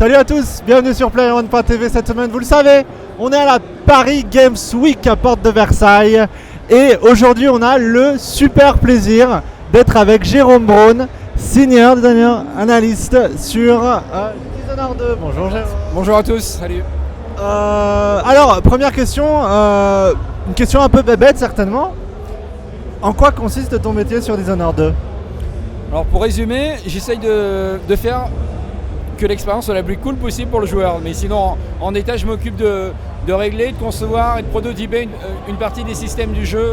Salut à tous, bienvenue sur PlayerOne.tv cette semaine. Vous le savez, on est à la Paris Games Week à Porte de Versailles. Et aujourd'hui, on a le super plaisir d'être avec Jérôme Braun, senior designer analyste sur Dishonored 2. Bonjour Jérôme. Bonjour à tous, salut. Alors, première question, une question un peu bébête certainement. En quoi consiste ton métier sur Dishonored 2 ? Alors pour résumer, j'essaye de faire que l'expérience soit la plus cool possible pour le joueur. Mais sinon, en état, je m'occupe de régler, de concevoir et de prototyper une partie des systèmes du jeu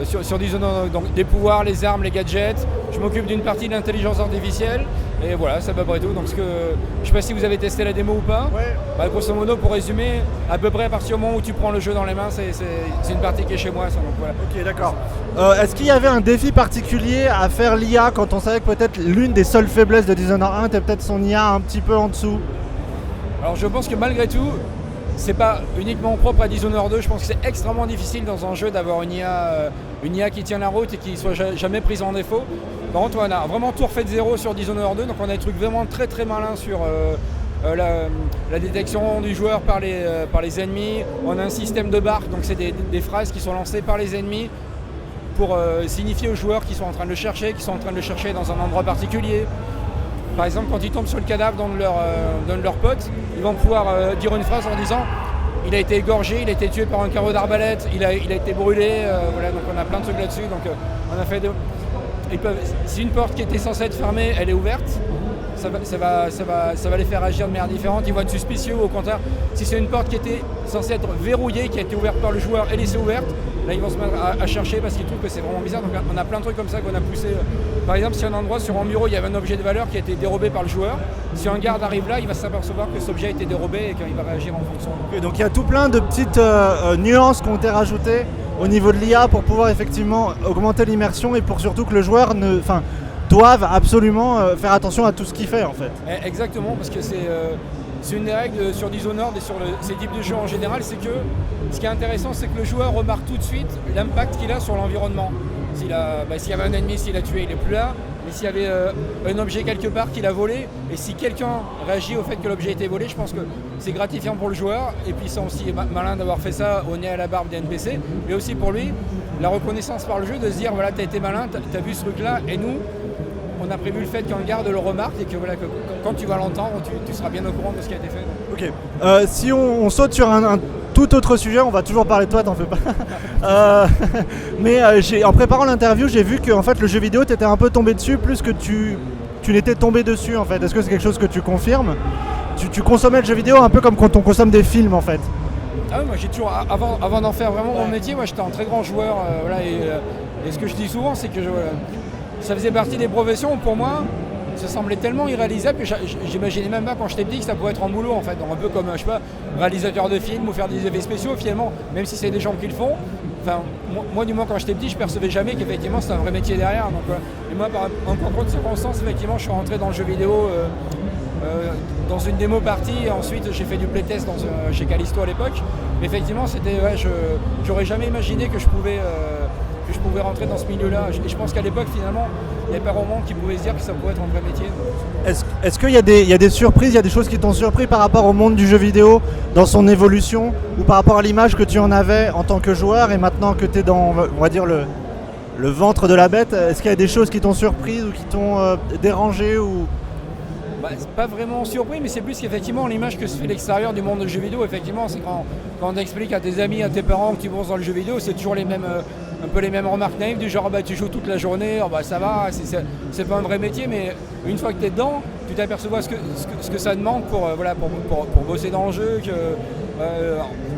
sur Dishonored. Donc des pouvoirs, les armes, les gadgets. Je m'occupe d'une partie de l'intelligence artificielle. Et voilà, c'est à peu près tout. Donc, je ne sais pas si vous avez testé la démo ou pas. Ouais. Grosso modo, pour résumer, à peu près à partir du moment où tu prends le jeu dans les mains, c'est une partie qui est chez moi. Ça, donc, voilà. Ok, d'accord. Est-ce qu'il y avait un défi particulier à faire l'IA quand on savait que peut-être l'une des seules faiblesses de Dishonored 1 était peut-être son IA un petit peu en dessous ? Alors je pense que malgré tout, c'est pas uniquement propre à Dishonored 2. Je pense que c'est extrêmement difficile dans un jeu d'avoir une IA qui tient la route et qui ne soit jamais prise en défaut. Par contre, on a vraiment tout refait de zéro sur Dishonored 2, donc on a des trucs vraiment très très malins sur la détection du joueur par les ennemis. On a un système de barque, donc c'est des phrases qui sont lancées par les ennemis pour signifier aux joueurs qu'ils sont en train de le chercher, dans un endroit particulier. Par exemple, quand ils tombent sur le cadavre d'un de leurs potes, ils vont pouvoir dire une phrase en disant « Il a été égorgé, il a été tué par un carreau d'arbalète, il a été brûlé. » Voilà, donc on a plein de trucs là-dessus. Donc on a fait si une porte qui était censée être fermée, elle est ouverte, ça va les faire agir de manière différente. Ils vont être suspicieux. Au contraire, si c'est une porte qui était censée être verrouillée, qui a été ouverte par le joueur et laissée ouverte, là ils vont se mettre à chercher parce qu'ils trouvent que c'est vraiment bizarre. Donc on a plein de trucs comme ça qu'on a poussé. Par exemple, si un endroit sur un bureau il y avait un objet de valeur qui a été dérobé par le joueur, si un garde arrive là, il va s'apercevoir que cet objet a été dérobé et qu'il va réagir en fonction. Okay, donc il y a tout plein de petites nuances qui ont été rajoutées au niveau de l'IA pour pouvoir effectivement augmenter l'immersion et pour surtout que le joueur doive absolument faire attention à tout ce qu'il fait en fait. Exactement, parce que c'est une des règles sur Dishonored et sur ces types de jeux en général, c'est que ce qui est intéressant, c'est que le joueur remarque tout de suite l'impact qu'il a sur l'environnement. S'il y avait un ennemi, s'il a tué, il n'est plus là. Mais s'il y avait un objet quelque part qu'il a volé, et si quelqu'un réagit au fait que l'objet a été volé, je pense que c'est gratifiant pour le joueur. Et puis c'est aussi malin d'avoir fait ça au nez à la barbe des NPC. Mais aussi pour lui, la reconnaissance par le jeu de se dire voilà, t'as été malin, t'as vu ce truc-là, et nous, on a prévu le fait qu'un garde le remarque et que, voilà, que quand tu vas l'entendre, tu seras bien au courant de ce qui a été fait. Ok. Si on saute sur un tout autre sujet, on va toujours parler de toi, t'en fais pas. Mais en préparant l'interview, j'ai vu que en fait, le jeu vidéo t'étais un peu tombé dessus plus que tu n'étais tombé dessus en fait. Est-ce que c'est quelque chose que tu confirmes ? Tu consommais le jeu vidéo un peu comme quand on consomme des films en fait. Ah oui, moi j'ai toujours, avant d'en faire vraiment mon métier, moi j'étais un très grand joueur. Et ce que je dis souvent, c'est que ça faisait partie des professions où pour moi, ça semblait tellement irréalisable que j'imaginais même pas quand j'étais petit que ça pouvait être en boulot en fait. Donc un peu comme, je sais pas, réalisateur de films ou faire des effets spéciaux finalement, même si c'est des gens qui le font. Enfin, moi du moins quand j'étais petit, je percevais jamais qu'effectivement c'est un vrai métier derrière. Donc, et moi par un concours de circonstances, effectivement, je suis rentré dans le jeu vidéo dans une démo partie et ensuite j'ai fait du playtest chez Callisto à l'époque. Mais effectivement, c'était, j'aurais jamais imaginé que je pouvais rentrer dans ce milieu-là. Et je pense qu'à l'époque, finalement, il n'y avait pas vraiment qui pouvait se dire que ça pouvait être un vrai métier. Est-ce qu'il y a des surprises, il y a des choses qui t'ont surpris par rapport au monde du jeu vidéo, dans son évolution, ou par rapport à l'image que tu en avais en tant que joueur, et maintenant que tu es dans, on va dire, le ventre de la bête, est-ce qu'il y a des choses qui t'ont surprise ou qui t'ont dérangé ou... C'est pas vraiment surpris, mais c'est plus qu'effectivement l'image que se fait l'extérieur du monde du jeu vidéo. Effectivement, c'est quand on explique à tes amis, à tes parents que tu bosses dans le jeu vidéo, c'est toujours un peu les mêmes remarques naïves du genre tu joues toute la journée, ça va, c'est pas un vrai métier, mais une fois que tu es dedans, tu t'aperçois ce que ça demande pour bosser dans le jeu.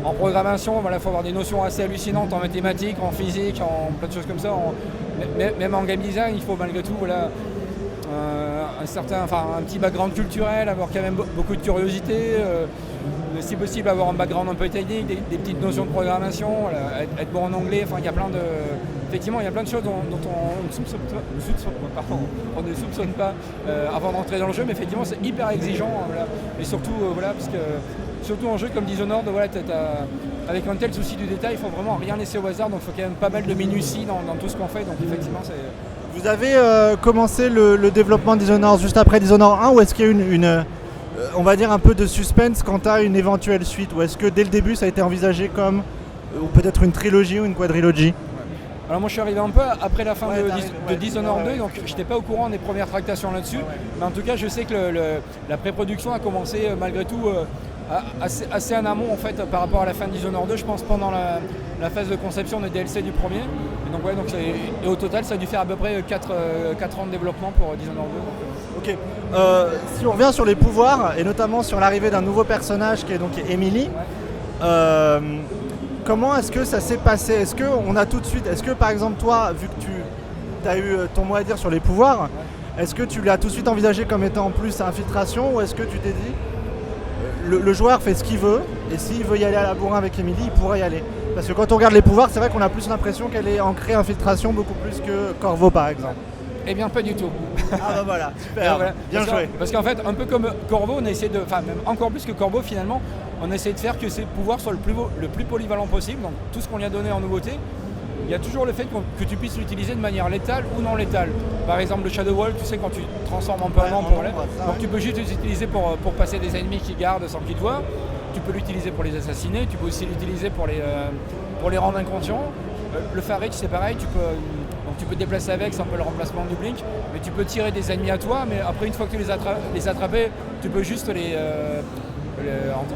En programmation, il faut avoir des notions assez hallucinantes en mathématiques, en physique, en plein de choses comme ça. Même en game design, il faut malgré tout un petit background culturel, avoir quand même beaucoup de curiosité, si possible avoir un background un peu technique, des petites notions de programmation, être bon en anglais. Il y a plein de choses dont on ne soupçonne pas avant d'entrer dans le jeu, mais effectivement c'est hyper exigeant. Et surtout parce que surtout en jeu comme Dishonored, avec un tel souci du détail, il faut vraiment rien laisser au hasard, donc il faut quand même pas mal de minutie dans tout ce qu'on fait. Donc effectivement c'est... Vous avez commencé le développement de Dishonored juste après Dishonored 1 ou est-ce qu'il y a eu on va dire, un peu de suspense quant à une éventuelle suite? Ou est-ce que dès le début ça a été envisagé comme ou peut-être une trilogie ou une quadrilogie? Alors moi je suis arrivé un peu après la fin de Dishonored 2, ouais. donc je n'étais pas au courant des premières tractations là-dessus, mais en tout cas je sais que la pré-production a commencé malgré tout assez en amont en fait par rapport à la fin de Dishonored 2, je pense pendant la phase de conception des DLC du premier. Et donc, et au total ça a dû faire à peu près 4 ans de développement pour Dishonored 2. Ok. Si on revient sur les pouvoirs et notamment sur l'arrivée d'un nouveau personnage qui est donc Emily, comment est-ce que ça s'est passé? Est-ce que par exemple toi, vu que tu as eu ton mot à dire sur les pouvoirs, est-ce que tu l'as tout de suite envisagé comme étant en plus infiltration, ou est-ce que tu t'es dit le joueur fait ce qu'il veut et s'il veut y aller à la bourrin avec Emily, il pourrait y aller? Parce que quand on regarde les pouvoirs, c'est vrai qu'on a plus l'impression qu'elle est ancrée infiltration beaucoup plus que Corvo par exemple. Eh bien pas du tout. Ah bah voilà, super, voilà. bien joué. Parce qu'en fait, un peu comme Corvo, on a essayé de, enfin même encore plus que Corvo finalement, on a essayé de faire que ses pouvoirs soient le plus polyvalent possible. Donc tout ce qu'on lui a donné en nouveauté, il y a toujours le fait que tu puisses l'utiliser de manière létale ou non létale. Par exemple le Shadow Wall, tu sais quand tu te transformes en permanent pour l'air, donc tu peux juste l'utiliser pour passer des ennemis qui gardent sans qu'ils te voient. Tu peux l'utiliser pour les assassiner, tu peux aussi l'utiliser pour les rendre inconscients. Le Farage c'est pareil, tu peux te déplacer avec, c'est un peu le remplacement du Blink, mais tu peux tirer des ennemis à toi, mais après une fois que tu les attrapés, tu peux juste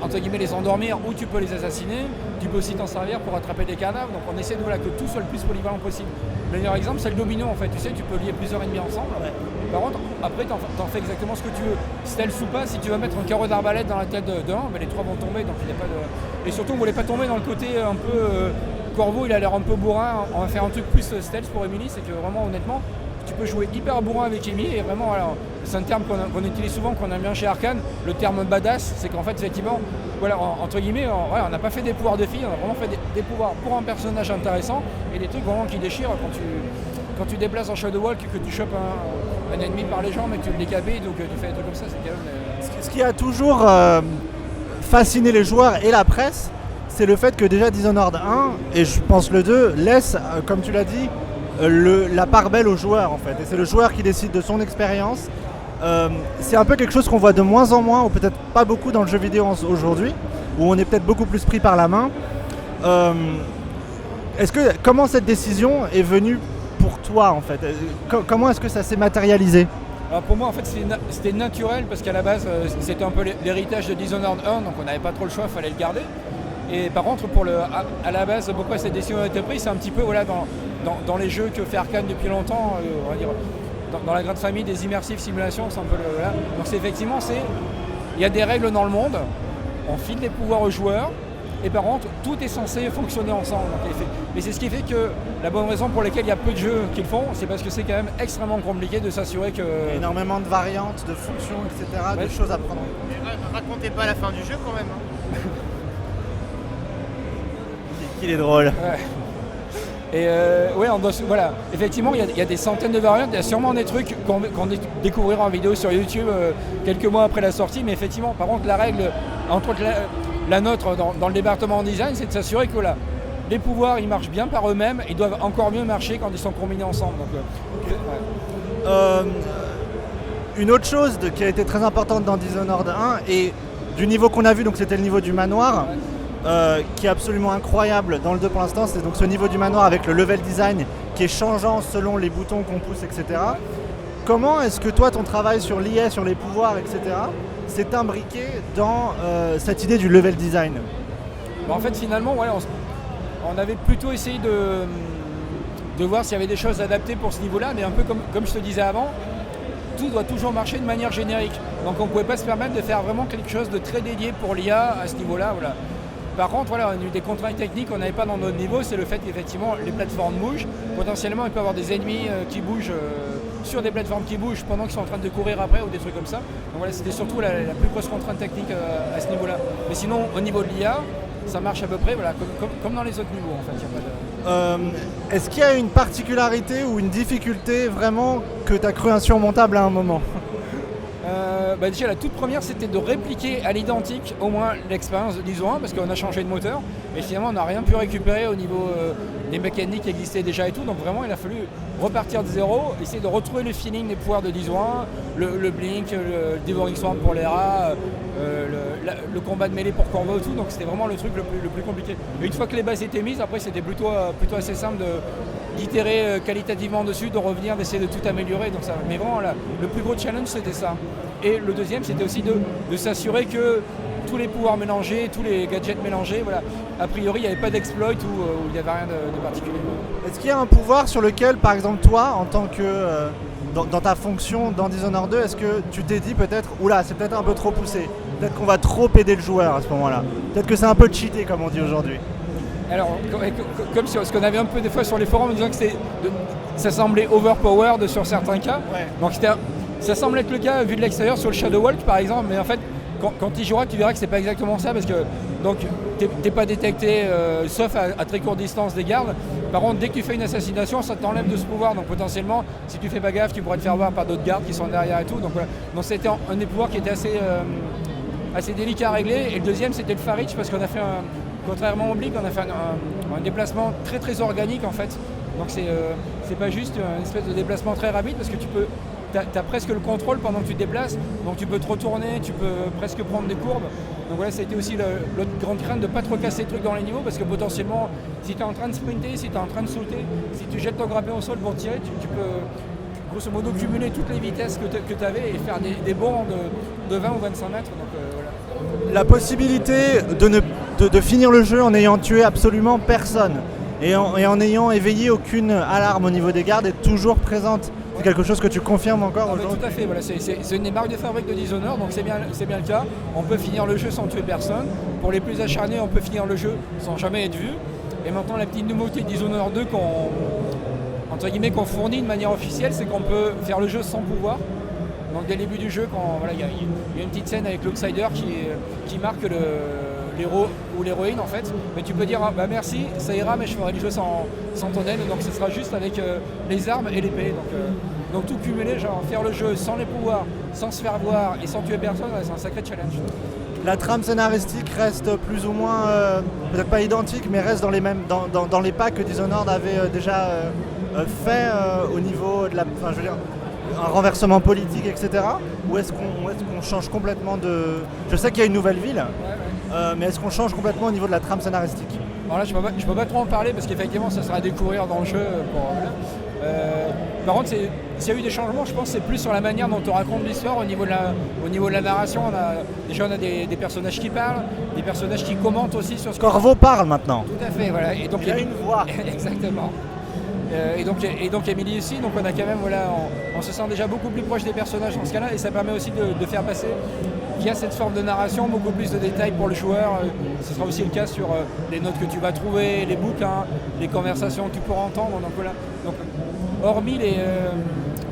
entre guillemets les endormir ou tu peux les assassiner. Tu peux aussi t'en servir pour attraper des cadavres, donc on essaie que tout soit le plus polyvalent possible. Le meilleur exemple c'est le domino en fait, tu sais, tu peux lier plusieurs ennemis ensemble. Ouais. Par contre, après t'en fais exactement ce que tu veux. Stealth ou pas, si tu vas mettre un carreau d'arbalète dans la tête d'un, les trois vont tomber, donc il n'y a pas de... Et surtout on ne voulait pas tomber dans le côté un peu... Corvo il a l'air un peu bourrin, on va faire un truc plus stealth pour Emily, c'est que vraiment honnêtement tu peux jouer hyper bourrin avec Emily et vraiment voilà, c'est un terme qu'on utilise souvent, qu'on aime bien chez Arkane, le terme badass, c'est qu'en fait effectivement voilà, entre guillemets on n'a pas fait des pouvoirs de filles, on a vraiment fait des pouvoirs pour un personnage intéressant et des trucs vraiment qui déchirent quand tu déplaces en Shadow Wall, que tu chopes un ennemi par les jambes et que tu le décapites, donc tu fais des trucs comme ça, c'est quand même... Ce qui a toujours fasciné les joueurs et la presse, c'est le fait que déjà Dishonored 1, et je pense le 2, laisse, comme tu l'as dit, la part belle au joueur en fait. Et c'est le joueur qui décide de son expérience. C'est un peu quelque chose qu'on voit de moins en moins, ou peut-être pas beaucoup dans le jeu vidéo aujourd'hui, où on est peut-être beaucoup plus pris par la main. Comment cette décision est venue pour toi en fait? Comment est-ce que ça s'est matérialisé? Alors pour moi en fait c'était naturel parce qu'à la base c'était un peu l'héritage de Dishonored 1, donc on n'avait pas trop le choix, il fallait le garder. Et par contre, à la base, pourquoi cette décision a été prise, c'est un petit peu voilà, dans les jeux que fait Arkane depuis longtemps, on va dire, dans la grande famille des immersive simulations, c'est un peu voilà. Donc c'est effectivement, il y a des règles dans le monde, on file des pouvoirs aux joueurs, et par contre, tout est censé fonctionner ensemble. Et c'est ce qui fait que la bonne raison pour laquelle il y a peu de jeux qui le font, c'est parce que c'est quand même extrêmement compliqué de s'assurer que... Énormément de variantes, de fonctions, etc., ouais, de choses à prendre. Mais racontez pas la fin du jeu quand même. Hein. Il est drôle. Ouais. Et voilà, effectivement, il y a des centaines de variantes, il y a sûrement des trucs qu'on découvrira en vidéo sur YouTube quelques mois après la sortie, mais effectivement, par contre, la règle, entre autres la nôtre dans le département en design, c'est de s'assurer que voilà, les pouvoirs, ils marchent bien par eux-mêmes, ils doivent encore mieux marcher quand ils sont combinés ensemble. Donc, ouais. Une autre chose qui a été très importante dans Dishonored 1, et du niveau qu'on a vu, donc c'était le niveau du manoir, ouais. Qui est absolument incroyable dans le 2 pour l'instant, c'est donc ce niveau du manoir avec le level design qui est changeant selon les boutons qu'on pousse, etc. Comment est-ce que toi, ton travail sur l'IA, sur les pouvoirs, etc., s'est imbriqué dans cette idée du level design? En fait, finalement, ouais, on avait plutôt essayé de voir s'il y avait des choses adaptées pour ce niveau-là, mais un peu comme je te disais avant, tout doit toujours marcher de manière générique. Donc on ne pouvait pas se permettre de faire vraiment quelque chose de très dédié pour l'IA à ce niveau-là. Voilà. Par contre, voilà, on a eu des contraintes techniques qu'on n'avait pas dans notre niveau, c'est le fait qu'effectivement les plateformes bougent. Potentiellement, il peut y avoir des ennemis qui bougent sur des plateformes qui bougent pendant qu'ils sont en train de courir après ou des trucs comme ça. Donc voilà, c'était surtout la plus grosse contrainte technique à ce niveau-là. Mais sinon, au niveau de l'IA, ça marche à peu près voilà, comme dans les autres niveaux en fait. Y a pas de... Est-ce qu'il y a une particularité ou une difficulté vraiment que tu as cru insurmontable à un moment? Déjà la toute première c'était de répliquer à l'identique au moins l'expérience de l'ISO 1 parce qu'on a changé de moteur et finalement on n'a rien pu récupérer au niveau des mécaniques qui existaient déjà et tout, donc vraiment il a fallu repartir de zéro, essayer de retrouver le feeling des pouvoirs de l'ISO 1, le blink, le devouring swarm pour les rats, le combat de mêlée pour Corvo et tout, donc c'était vraiment le truc le plus compliqué. Et une fois que les bases étaient mises, après c'était plutôt assez simple d'itérer qualitativement dessus, de revenir, d'essayer de tout améliorer. Donc ça, mais vraiment le plus gros challenge c'était ça. Et le deuxième c'était aussi de s'assurer que tous les pouvoirs mélangés, tous les gadgets mélangés, voilà. A priori il n'y avait pas d'exploit où il n'y avait rien de particulier. Est-ce qu'il y a un pouvoir sur lequel, par exemple toi, en tant que dans ta fonction dans Dishonored 2, est-ce que tu t'es dit peut-être, oula c'est peut-être un peu trop poussé, peut-être qu'on va trop aider le joueur à ce moment-là, peut-être que c'est un peu cheaté comme on dit aujourd'hui? Alors, comme sur ce qu'on avait un peu des fois sur les forums, en disant que ça semblait overpowered sur certains cas. Ouais. Donc ça semble être le cas vu de l'extérieur sur le Shadow Walk par exemple, mais en fait, quand tu y joueras, tu verras que c'est pas exactement ça parce que donc t'es pas détecté sauf à très courte distance des gardes. Par contre, dès que tu fais une assassination, ça t'enlève de ce pouvoir. Donc potentiellement, si tu fais pas gaffe, tu pourrais te faire voir par d'autres gardes qui sont derrière et tout. Donc voilà. Donc c'était un des pouvoirs qui était assez délicat à régler. Et le deuxième, c'était le Farich parce qu'on a fait contrairement au Blink, on a fait un déplacement très très organique en fait. Donc c'est pas juste une espèce de déplacement très rapide parce que t'as presque le contrôle pendant que tu te déplaces, donc tu peux te retourner, tu peux presque prendre des courbes. Donc voilà, ça a été aussi l'autre grande crainte de ne pas trop casser le truc dans les niveaux parce que potentiellement, si tu es en train de sprinter, si tu es en train de sauter, si tu jettes ton grappin au sol pour tirer, tu peux grosso modo cumuler toutes les vitesses que tu avais et faire des bonds de 20 ou 25 mètres. Donc, voilà. La possibilité de finir le jeu en n'ayant tué absolument personne et en n'ayant éveillé aucune alarme au niveau des gardes est toujours présente. C'est quelque chose que tu confirmes encore aujourd'hui? Tout à fait, voilà, c'est une des marques de fabrique de Dishonored, donc c'est bien le cas. On peut finir le jeu sans tuer personne. Pour les plus acharnés, on peut finir le jeu sans jamais être vu. Et maintenant, la petite nouveauté de Dishonored 2 qu'on fournit de manière officielle, c'est qu'on peut faire le jeu sans pouvoir. Donc dès le début du jeu, il y a une petite scène avec l'Outsider qui marque l'héros ou l'héroïne en fait, mais tu peux dire merci, ça ira, mais je ferai le jeu sans ton aide, donc ce sera juste avec les armes et l'épée. Donc tout cumulé, genre faire le jeu sans les pouvoirs, sans se faire voir et sans tuer personne, c'est un sacré challenge. La trame scénaristique reste plus ou moins, peut-être pas identique, mais reste dans les pas que Dishonored avait déjà fait au niveau de un renversement politique, etc. Ou est-ce qu'on change complètement de... Je sais qu'il y a une nouvelle ville, mais est-ce qu'on change complètement au niveau de la trame scénaristique? Alors là, je peux pas trop en parler parce qu'effectivement, ça sera à découvrir dans le jeu. Par contre, s'il y a eu des changements, je pense que c'est plus sur la manière dont on raconte l'histoire au niveau de la narration. On a des personnages qui parlent, des personnages qui commentent aussi sur ce que... Corvo parle maintenant. Tout à fait, voilà. Et donc, il a une voix. Exactement. Et donc Emily aussi, donc on a quand même, on se sent déjà beaucoup plus proche des personnages dans ce cas-là, et ça permet aussi de faire passer via cette forme de narration beaucoup plus de détails pour le joueur. Ce sera aussi le cas sur les notes que tu vas trouver, les bouquins, les conversations que tu pourras entendre. Donc voilà. Donc hormis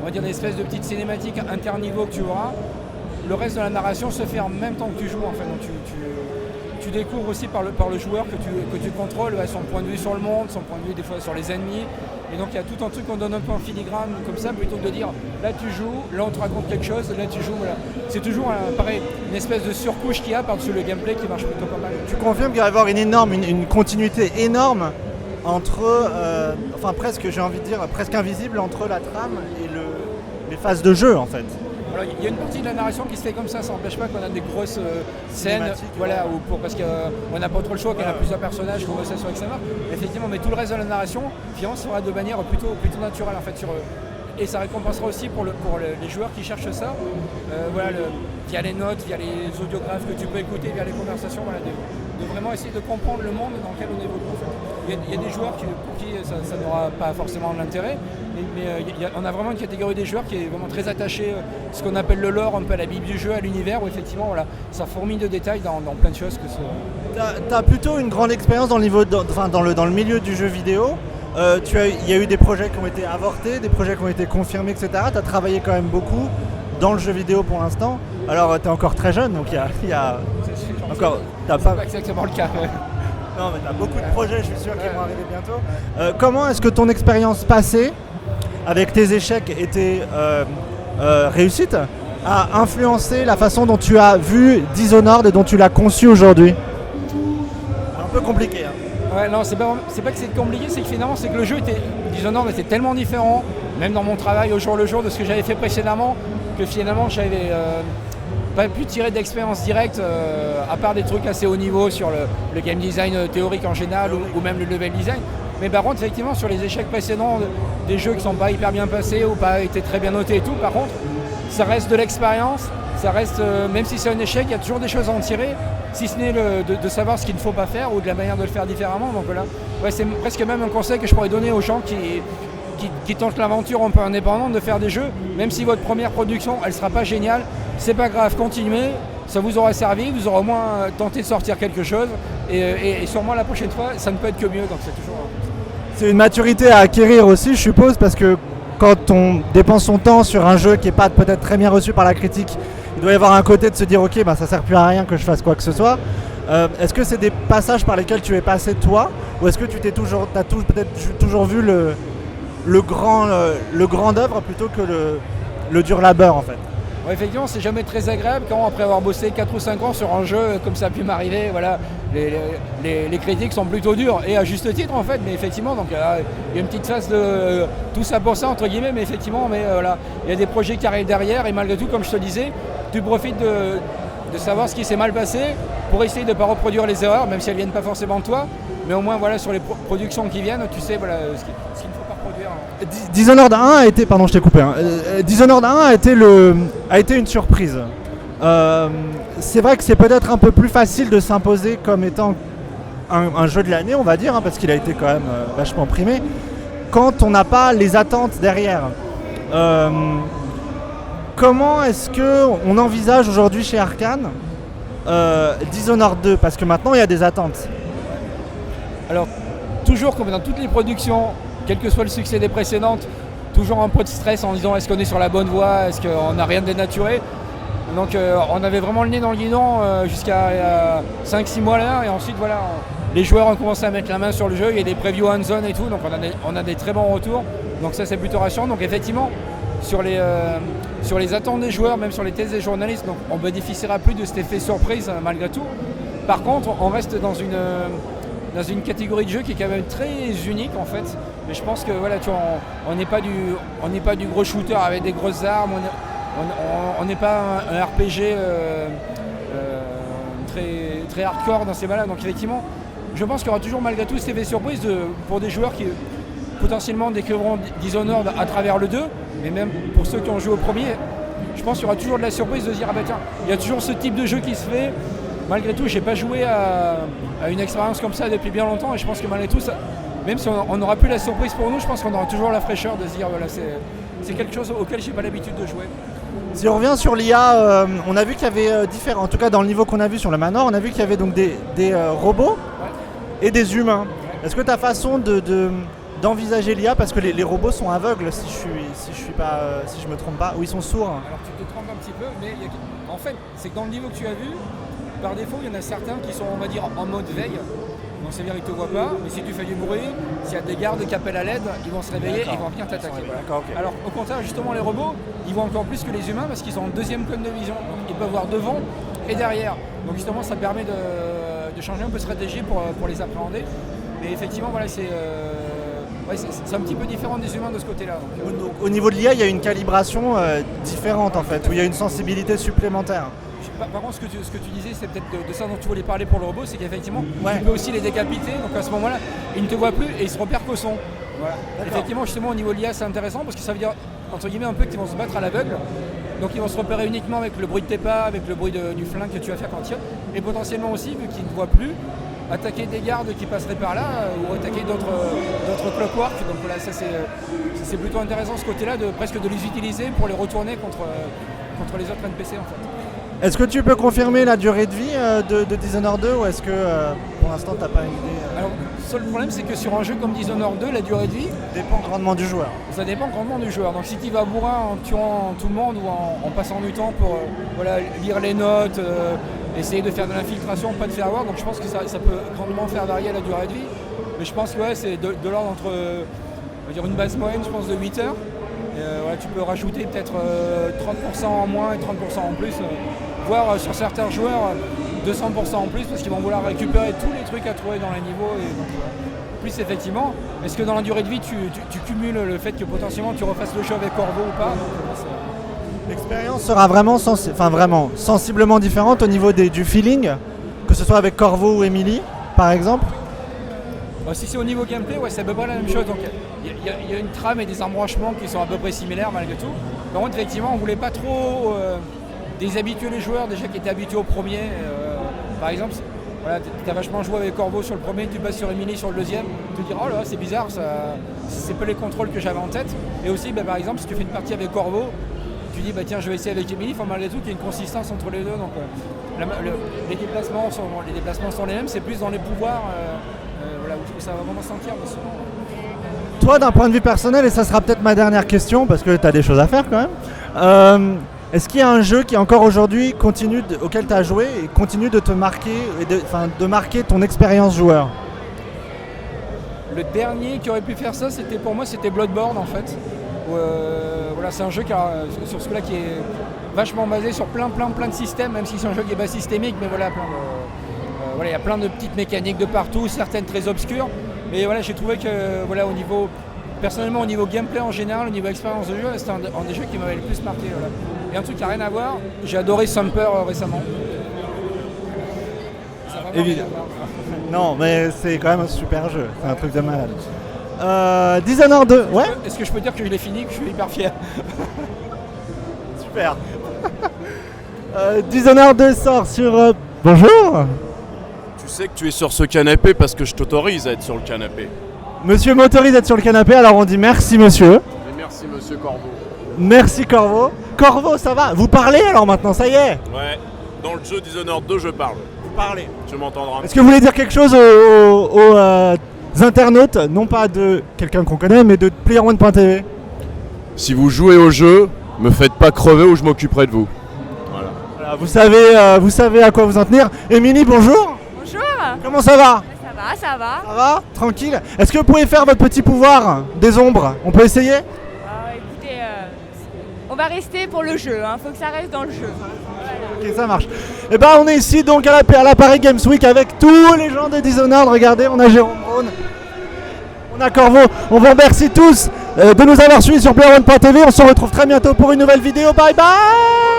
on va dire des espèces de petites cinématiques interniveaux que tu auras, le reste de la narration se fait en même temps que tu joues en fait. Donc tu découvres aussi par le joueur que tu contrôles son point de vue sur le monde, son point de vue des fois sur les ennemis. Et donc il y a tout un truc qu'on donne un peu en filigrane comme ça, plutôt que de dire là tu joues, là on te raconte quelque chose, là tu joues, voilà. C'est toujours pareil, une espèce de surcouche qu'il y a par-dessus le gameplay qui marche plutôt pas mal. Tu confirmes qu'il va y avoir une continuité énorme entre, presque, j'ai envie de dire, presque invisible entre la trame et les phases de jeu en fait? Alors, il y a une partie de la narration qui se fait comme ça n'empêche pas qu'on a des grosses scènes, voilà, parce qu'on n'a pas trop le choix, qu'il y a plusieurs personnages, conversations avec sa marque. Effectivement, mais tout le reste de la narration, finalement, sera de manière plutôt naturelle en fait et ça récompensera aussi pour les joueurs qui cherchent ça, via les notes, via les audiographes que tu peux écouter, via les conversations, de vraiment essayer de comprendre le monde dans lequel on évolue. En fait. Il y a des joueurs pour qui ça n'aura pas forcément de l'intérêt, mais on a vraiment une catégorie des joueurs qui est vraiment très attachée à ce qu'on appelle le lore, un peu à la bible du jeu, à l'univers, où effectivement ça fourmille de détails dans plein de choses. T'as plutôt une grande expérience dans le milieu du jeu vidéo. Il y a eu des projets qui ont été avortés, des projets qui ont été confirmés, etc. Tu as travaillé quand même beaucoup dans le jeu vidéo pour l'instant. Alors tu es encore très jeune, donc il y a encore... C'est pas exactement le cas. Non, mais tu as beaucoup de projets, je suis sûr, qui vont arriver bientôt. Comment est-ce que ton expérience passée, avec tes échecs et tes réussites, a influencé la façon dont tu as vu Dishonored et dont tu l'as conçu aujourd'hui? Un peu compliqué. Hein. Ouais, non, c'est pas que c'est compliqué, c'est que finalement, c'est que le jeu Dishonored était tellement différent, même dans mon travail au jour le jour de ce que j'avais fait précédemment, que finalement, j'avais pas pu tirer d'expérience directe, à part des trucs assez haut niveau sur le game design théorique en général ou même le level design. Mais par contre, effectivement, sur les échecs précédents, des jeux qui sont pas hyper bien passés ou pas été très bien notés et tout, par contre, ça reste de l'expérience, ça reste, même si c'est un échec, il y a toujours des choses à en tirer, si ce n'est de savoir ce qu'il ne faut pas faire ou de la manière de le faire différemment. Donc voilà, ouais, c'est presque même un conseil que je pourrais donner aux gens qui tentent l'aventure un peu indépendante de faire des jeux, même si votre première production, elle ne sera pas géniale, c'est pas grave, continuez, ça vous aura servi, vous aurez au moins tenté de sortir quelque chose, et sûrement la prochaine fois, ça ne peut être que mieux, donc c'est toujours... C'est une maturité à acquérir aussi, je suppose, parce que quand on dépense son temps sur un jeu qui n'est pas peut-être très bien reçu par la critique, il doit y avoir un côté de se dire ok, bah, ça ne sert plus à rien que je fasse quoi que ce soit. Est-ce que c'est des passages par lesquels tu es passé toi, ou est-ce que tu t'es peut-être toujours vu le grand œuvre plutôt que le dur labeur en fait? Ouais, effectivement, c'est jamais très agréable quand après avoir bossé 4 ou 5 ans sur un jeu, comme ça a pu m'arriver, voilà, les critiques sont plutôt dures, et à juste titre en fait, mais effectivement, donc il y a une petite phase de tout ça pour ça entre guillemets, mais effectivement, voilà, il y a des projets qui arrivent derrière, et malgré tout, comme je te disais, tu profites de savoir ce qui s'est mal passé pour essayer de ne pas reproduire les erreurs, même si elles ne viennent pas forcément de toi, mais au moins voilà, sur les productions qui viennent, tu sais voilà, ce qu'il ne faut pas produire. Dishonored 1 a été, pardon je t'ai coupé, hein. Dishonored 1 a été une surprise. C'est vrai que c'est peut-être un peu plus facile de s'imposer comme étant un jeu de l'année, on va dire, hein, parce qu'il a été quand même vachement primé, quand on n'a pas les attentes derrière. Comment est-ce qu'on envisage aujourd'hui chez Arkane Dishonored 2? Parce que maintenant il y a des attentes. Alors, toujours comme dans toutes les productions, quel que soit le succès des précédentes, toujours un peu de stress en disant est-ce qu'on est sur la bonne voie, est-ce qu'on n'a rien de dénaturé. Donc on avait vraiment le nez dans le guidon jusqu'à 5-6 mois là, et ensuite voilà, les joueurs ont commencé à mettre la main sur le jeu, il y a des previews hands-on et tout, donc on a des très bons retours, donc ça c'est plutôt rassurant. Donc effectivement, sur les attentes des joueurs, même sur les tests des journalistes, donc on bénéficiera plus de cet effet surprise malgré tout. Par contre, on reste dans une catégorie de jeu qui est quand même très unique en fait. Mais je pense que voilà, tu vois, on n'est pas du gros shooter avec des grosses armes, on n'est pas un RPG très hardcore dans ces balades. Donc effectivement, je pense qu'il y aura toujours malgré tout cet effet surprise pour des joueurs qui potentiellement découvriront Dishonored à travers le 2, mais même pour ceux qui ont joué au premier, je pense qu'il y aura toujours de la surprise de se dire ah bah tiens, il y a toujours ce type de jeu qui se fait. Malgré tout, j'ai pas joué à une expérience comme ça depuis bien longtemps, et je pense que malgré tout, ça, même si on n'aura plus la surprise pour nous, je pense qu'on aura toujours la fraîcheur de se dire voilà, c'est quelque chose auquel j'ai pas l'habitude de jouer. Si on revient sur l'IA, on a vu qu'il y avait différents, en tout cas dans le niveau qu'on a vu sur le Manor, on a vu qu'il y avait donc des robots et des humains. Est-ce que ta façon d'envisager l'IA, parce que les robots sont aveugles si je me trompe pas, ou ils sont sourds? Alors tu te trompes un petit peu, mais en fait, c'est que dans le niveau que tu as vu, par défaut, il y en a certains qui sont, on va dire, en mode veille. Donc c'est-à-dire qu'ils ne te voient pas, mais si tu fais du bruit, s'il y a des gardes qui appellent à l'aide, ils vont se réveiller et ils vont venir t'attaquer. Okay. Alors au contraire, justement, les robots, ils voient encore plus que les humains parce qu'ils ont un deuxième cône de vision. Donc ils peuvent voir devant et derrière. Donc justement, ça permet de changer un peu de stratégie pour les appréhender. Mais effectivement, voilà, c'est un petit peu différent des humains de ce côté-là. Donc, au niveau de l'IA, il y a une calibration différente en fait, où il y a une sensibilité supplémentaire. Par contre, ce que tu disais, c'est peut-être de ça dont tu voulais parler pour le robot, c'est qu'effectivement, tu peux aussi les décapiter, donc à ce moment-là, ils ne te voient plus et ils se repèrent qu'au son. Voilà. Effectivement, justement, au niveau de l'IA, c'est intéressant parce que ça veut dire, entre guillemets, un peu qu'ils vont se battre à l'aveugle. Donc ils vont se repérer uniquement avec le bruit de tes pas, avec le bruit du flingue que tu vas faire quand tu tires, et potentiellement aussi, vu qu'ils ne voient plus, attaquer des gardes qui passeraient par là ou attaquer d'autres clockwork. Donc voilà, ça c'est plutôt intéressant ce côté-là, presque de les utiliser pour les retourner contre les autres NPC en fait. Est-ce que tu peux confirmer la durée de vie de Dishonored 2, ou est-ce que pour l'instant tu n'as pas une idée Alors, le seul problème, c'est que sur un jeu comme Dishonored 2, la durée de vie dépend grandement du joueur. Ça dépend grandement du joueur. Donc si tu vas bourrin en tuant tout le monde ou en passant du temps pour lire les notes, essayer de faire de l'infiltration, pas te faire avoir, donc je pense que ça peut grandement faire varier la durée de vie. Mais je pense que c'est de l'ordre entre on va dire une base moyenne, je pense, de 8 heures. Voilà, tu peux rajouter peut-être 30% en moins et 30% en plus, voire sur certains joueurs 200% en plus parce qu'ils vont vouloir récupérer tous les trucs à trouver dans les niveaux. Et donc, plus effectivement, est-ce que dans la durée de vie tu cumules le fait que potentiellement tu refasses le jeu avec Corvo ou pas? L'expérience sera vraiment, sensiblement différente au niveau du feeling, que ce soit avec Corvo ou Emily, par exemple. Si c'est au niveau gameplay, ouais, c'est à peu près la même chose. Donc il y a une trame et des embranchements qui sont à peu près similaires malgré tout. Par contre, effectivement, on voulait pas trop déshabituer les joueurs déjà qui étaient habitués au premier. Par exemple, voilà, tu as vachement joué avec Corvo sur le premier, tu passes sur Emily sur le deuxième, tu te dis oh là c'est bizarre, c'est pas les contrôles que j'avais en tête. Et aussi, par exemple, si tu fais une partie avec Corvo, tu dis tiens je vais essayer avec Emily, malgré tout qu'il y ait une consistance entre les deux. Donc les déplacements sont les mêmes, c'est plus dans les pouvoirs où ça va vraiment sentir. Toi d'un point de vue personnel, et ça sera peut-être ma dernière question parce que tu as des choses à faire quand même, est-ce qu'il y a un jeu qui encore aujourd'hui auquel tu as joué et continue de te marquer, de marquer ton expérience joueur? Le dernier qui aurait pu faire ça, pour moi c'était Bloodborne en fait. C'est un jeu sur celui-là qui est vachement basé sur plein de systèmes, même si c'est un jeu qui est pas systémique, mais il y a plein de petites mécaniques de partout, certaines très obscures. Mais j'ai trouvé que personnellement au niveau gameplay en général, au niveau expérience de jeu, c'était un des jeux qui m'avait le plus marqué. Et un truc qui n'a rien à voir, j'ai adoré Sumper récemment. Évidemment. Non, mais c'est quand même un super jeu, c'est un truc de malade. Dishonored 2, ouais. Est-ce que je peux dire que je l'ai fini, que je suis hyper fier? Super. Dishonored 2 sort sur... Bonjour. Tu sais que tu es sur ce canapé parce que je t'autorise à être sur le canapé. Monsieur m'autorise à être sur le canapé, alors on dit merci monsieur. Et merci monsieur Corvo. Merci Corvo. Corvo, ça va? Vous parlez alors maintenant, ça y est? Ouais, dans le jeu Dishonored 2, je parle. Vous parlez. Tu m'entendras. Est-ce que vous voulez dire quelque chose aux internautes, non pas de quelqu'un qu'on connaît, mais de PlayerOne.tv? Si vous jouez au jeu, me faites pas crever ou je m'occuperai de vous. Voilà, vous savez à quoi vous en tenir. Émilie, bonjour. Bonjour. Comment ça va? Ça va. Ça va? Tranquille. Est-ce que vous pouvez faire votre petit pouvoir des ombres? On peut essayer? Écoutez, on va rester pour le jeu, faut que ça reste dans le jeu. Ok, ça marche. Et on est ici donc à la Paris Games Week avec tous les gens de Dishonored. Regardez, on a Jérôme Braun, on a Corvo. On vous remercie tous de nous avoir suivis sur PlayerOne.tv. On se retrouve très bientôt pour une nouvelle vidéo. Bye bye.